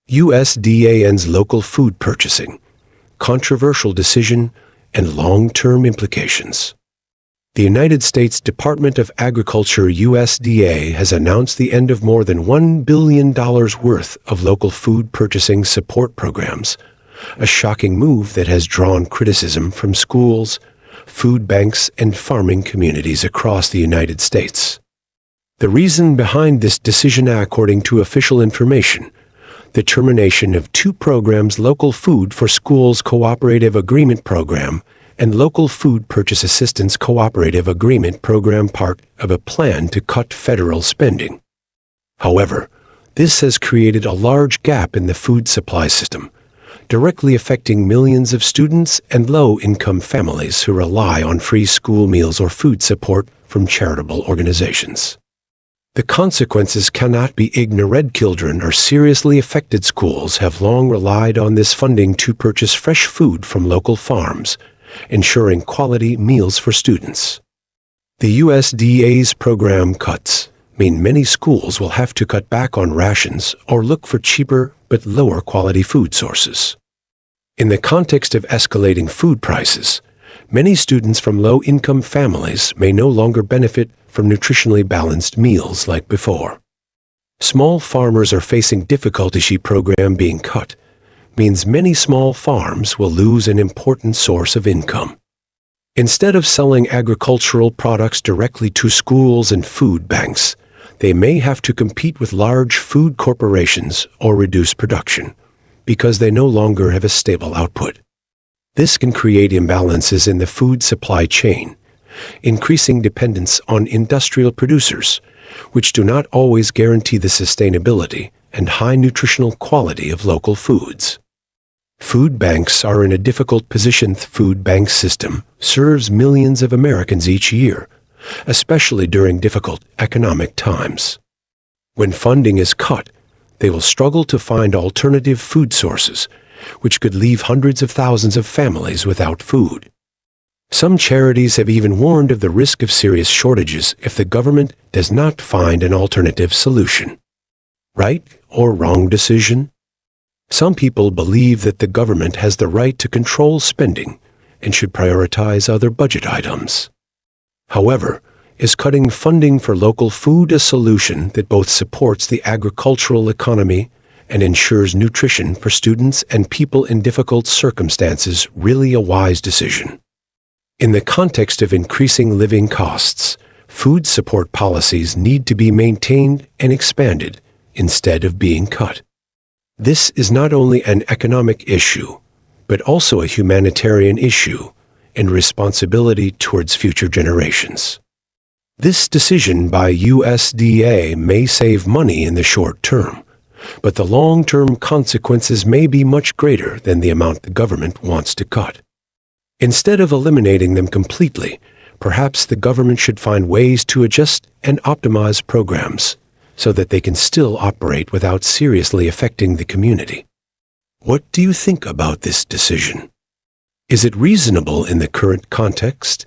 USDA ends local food purchasing, controversial decision, and long-term implications. The United States Department of Agriculture USDA has announced the end of more than $1 billion worth of local food purchasing support programs, a shocking move that has drawn criticism from schools, food banks, and farming communities across the United States. The reason behind this decision, according to official information, the termination of two programs, Local Food for Schools Cooperative Agreement Program and Local Food Purchase Assistance Cooperative Agreement Program, part of a plan to cut federal spending. However, this has created a large gap in the food supply system, directly affecting millions of students and low-income families who rely on free school meals or food support from charitable organizations. The consequences cannot be ignored. Children or seriously affected schools have long relied on this funding to purchase fresh food from local farms, ensuring quality meals for students. The USDA's program cuts mean many schools will have to cut back on rations or look for cheaper but lower quality food sources. In the context of escalating food prices, many students from low-income families may no longer benefit from nutritionally balanced meals like before. Small farmers are facing difficulty. The program being cut means many small farms will lose an important source of income. Instead of selling agricultural products directly to schools and food banks, they may have to compete with large food corporations or reduce production because they no longer have a stable output. This can create imbalances in the food supply chain, increasing dependence on industrial producers, which do not always guarantee the sustainability and high nutritional quality of local foods. Food banks are in a difficult position. The food bank system serves millions of Americans each year, especially during difficult economic times. When funding is cut, they will struggle to find alternative food sources, which could leave hundreds of thousands of families without food. Some charities have even warned of the risk of serious shortages if the government does not find an alternative solution. Right or wrong decision? Some people believe that the government has the right to control spending and should prioritize other budget items. However, is cutting funding for local food a solution that both supports the agricultural economy and ensures nutrition for students and people in difficult circumstances really a wise decision? In the context of increasing living costs, food support policies need to be maintained and expanded instead of being cut. This is not only an economic issue, but also a humanitarian issue and responsibility towards future generations. This decision by USDA may save money in the short term, but the long-term consequences may be much greater than the amount the government wants to cut. Instead of eliminating them completely, perhaps the government should find ways to adjust and optimize programs so that they can still operate without seriously affecting the community. What do you think about this decision? Is it reasonable in the current context?